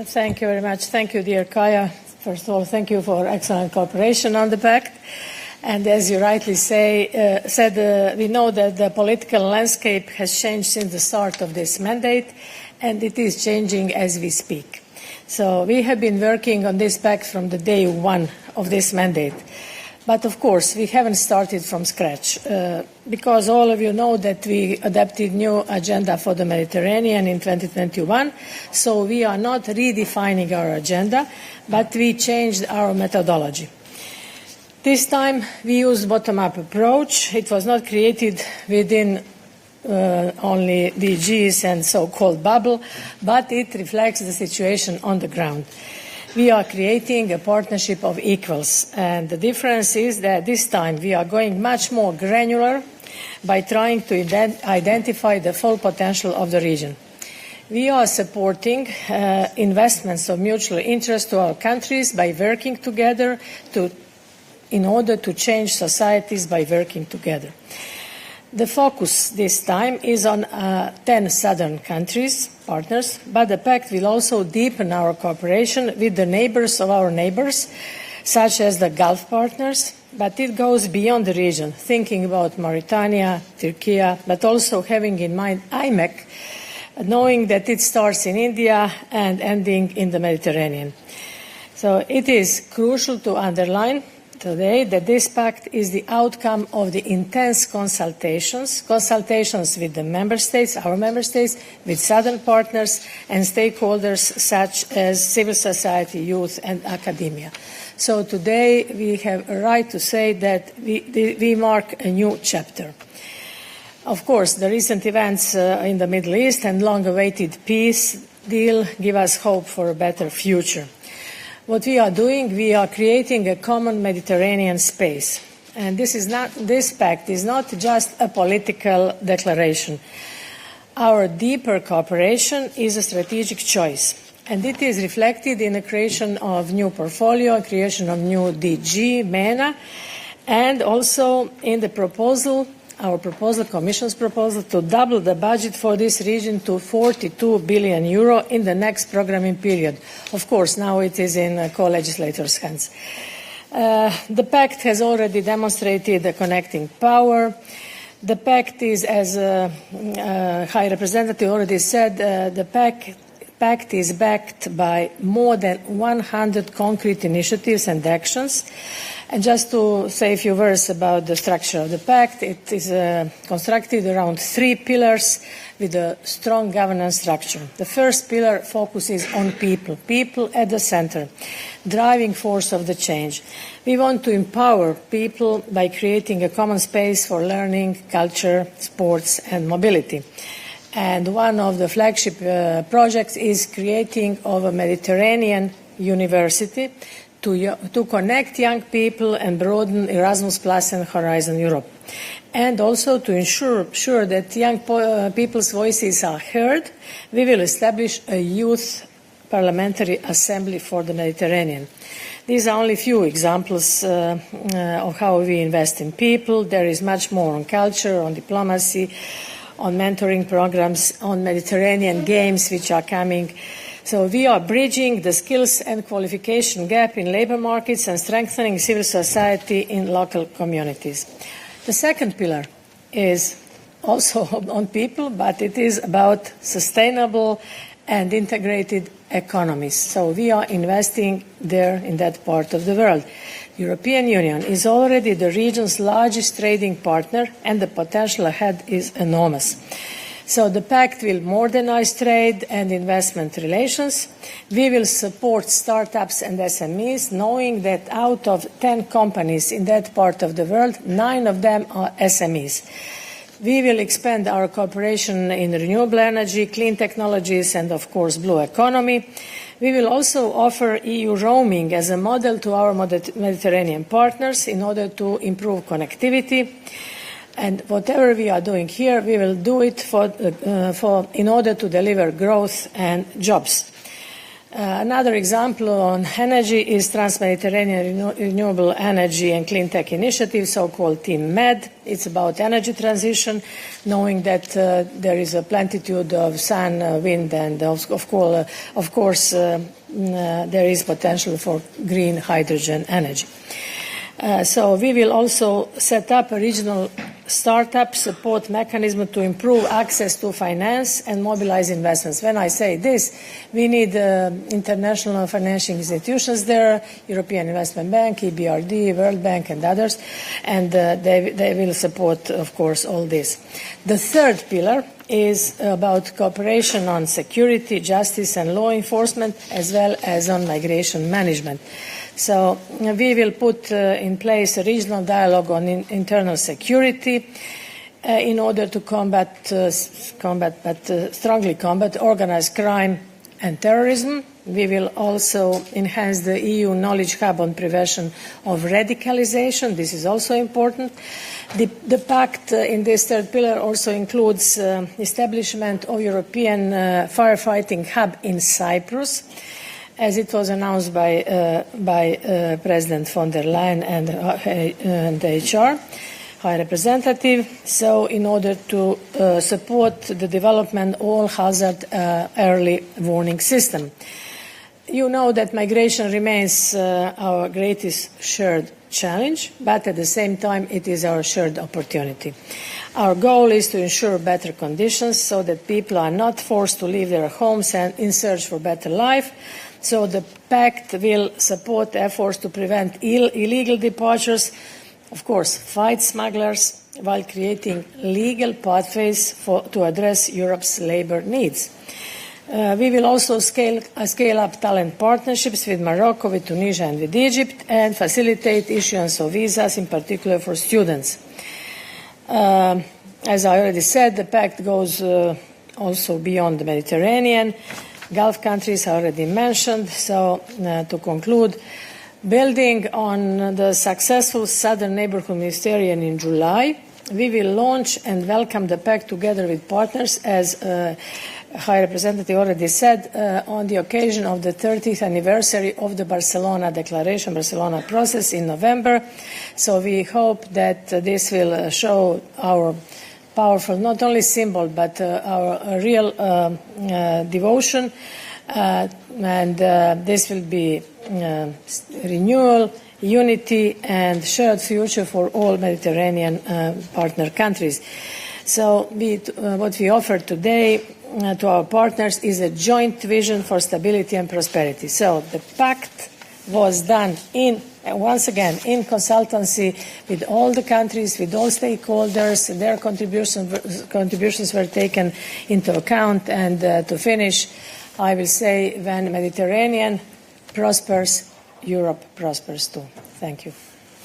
Thank you very much. Thank you, dear Kaya. First of all, thank you for excellent cooperation on the Pact. And as you rightly said, we know that the political landscape has changed since the start of this mandate, and it is changing as we speak. So we have been working on this Pact from the day one of this mandate. But of course, we haven't started from scratch, because all of you know that we adopted new agenda for the Mediterranean in 2021. So we are not redefining our agenda, but we changed our methodology. This time we used bottom-up approach. It was not created within only DGs and so-called bubble, but it reflects the situation on the ground. We are creating a partnership of equals, and the difference is that this time we are going much more granular by trying to identify the full potential of the region. We are supporting investments of mutual interest to our countries by working together in order to change societies by working together. The focus this time is on 10 southern countries, partners, but the Pact will also deepen our cooperation with the neighbors of our neighbors, such as the Gulf partners, but it goes beyond the region, thinking about Mauritania, Turkey, but also having in mind IMEC, knowing that it starts in India and ending in the Mediterranean. So it is crucial to underline today that this Pact is the outcome of the intense consultations with the member states, our member states, with southern partners and stakeholders such as civil society, youth and academia. So today we have a right to say that we mark a new chapter. Of course, the recent events in the Middle East and long-awaited peace deal give us hope for a better future. What we are doing, we are creating a common Mediterranean space. And this Pact is not just a political declaration. Our deeper cooperation is a strategic choice. And it is reflected in the creation of new portfolio, creation of new DG, MENA, and also in the proposal, our proposal, Commission's proposal, to double the budget for this region to 42 billion euro in the next programming period. Of course, now it is in co-legislators' hands. The Pact has already demonstrated a connecting power. The Pact is, as High Representative already said, the Pact is backed by more than 100 concrete initiatives and actions. And just to say a few words about the structure of the Pact, it is constructed around 3 pillars with a strong governance structure. The first pillar focuses on people at the center, driving force of the change. We want to empower people by creating a common space for learning, culture, sports and mobility. And one of the flagship projects is creating of a Mediterranean university to connect young people and broaden Erasmus Plus and Horizon Europe. And also to ensure that young people's voices are heard, we will establish a youth parliamentary assembly for the Mediterranean. These are only a few examples of how we invest in people. There is much more on culture, on diplomacy, on mentoring programs, on Mediterranean games which are coming. So we are bridging the skills and qualification gap in labour markets and strengthening civil society in local communities. The second pillar is also on people, but it is about sustainable and integrated economies. So we are investing there in that part of the world. The European Union is already the region's largest trading partner, and the potential ahead is enormous. So the Pact will modernise trade and investment relations. We will support startups and SMEs, knowing that out of 10 companies in that part of the world, 9 of them are SMEs. We will expand our cooperation in renewable energy, clean technologies and, of course, blue economy. We will also offer EU roaming as a model to our Mediterranean partners in order to improve connectivity. And whatever we are doing here, we will do it in order to deliver growth and jobs. Another example on energy is Trans-Mediterranean Renewable Energy and Clean Tech Initiative, so-called Team Med. It's about energy transition, knowing that there is a plenitude of sun, wind, and of course there is potential for green hydrogen energy. So we will also set up a regional startup support mechanism to improve access to finance and mobilize investments. When I say this, we need international financial institutions there, European Investment Bank, EBRD, World Bank, and others, and they will support, of course, all this. The third pillar is about cooperation on security, justice, and law enforcement, as well as on migration management. So we will put in place a regional dialogue on internal security in order to strongly combat organized crime and terrorism. We will also enhance the EU knowledge hub on prevention of radicalization. This is also important. The Pact in this third pillar also includes establishment of European firefighting hub in Cyprus, as it was announced by President von der Leyen and HR High Representative. So, in order to support the development of all hazard early warning system. You know that migration remains our greatest shared challenge, but at the same time it is our shared opportunity. Our goal is to ensure better conditions so that people are not forced to leave their homes and in search for better life. So the Pact will support efforts to prevent illegal departures, of course, fight smugglers, while creating legal pathways to address Europe's labour needs. We will also scale up talent partnerships with Morocco, with Tunisia, and with Egypt, and facilitate issuance of visas, in particular for students. As I already said, the Pact goes also beyond the Mediterranean. Gulf countries are already mentioned. So, to conclude, building on the successful Southern Neighbourhood Ministerial in July, we will launch and welcome the Pact together with partners, as High Representative already said, on the occasion of the 30th anniversary of the Barcelona Declaration, Barcelona process in November. So we hope that this will show our powerful, not only symbol, but our real devotion, and this will be renewal, unity, and shared future for all Mediterranean partner countries. So what we offer today to our partners is a joint vision for stability and prosperity. So the Pact was done once again in consultancy with all the countries, with all stakeholders. Their contributions were taken into account, and to finish, I will say, when the Mediterranean prospers, Europe prospers too. Thank you.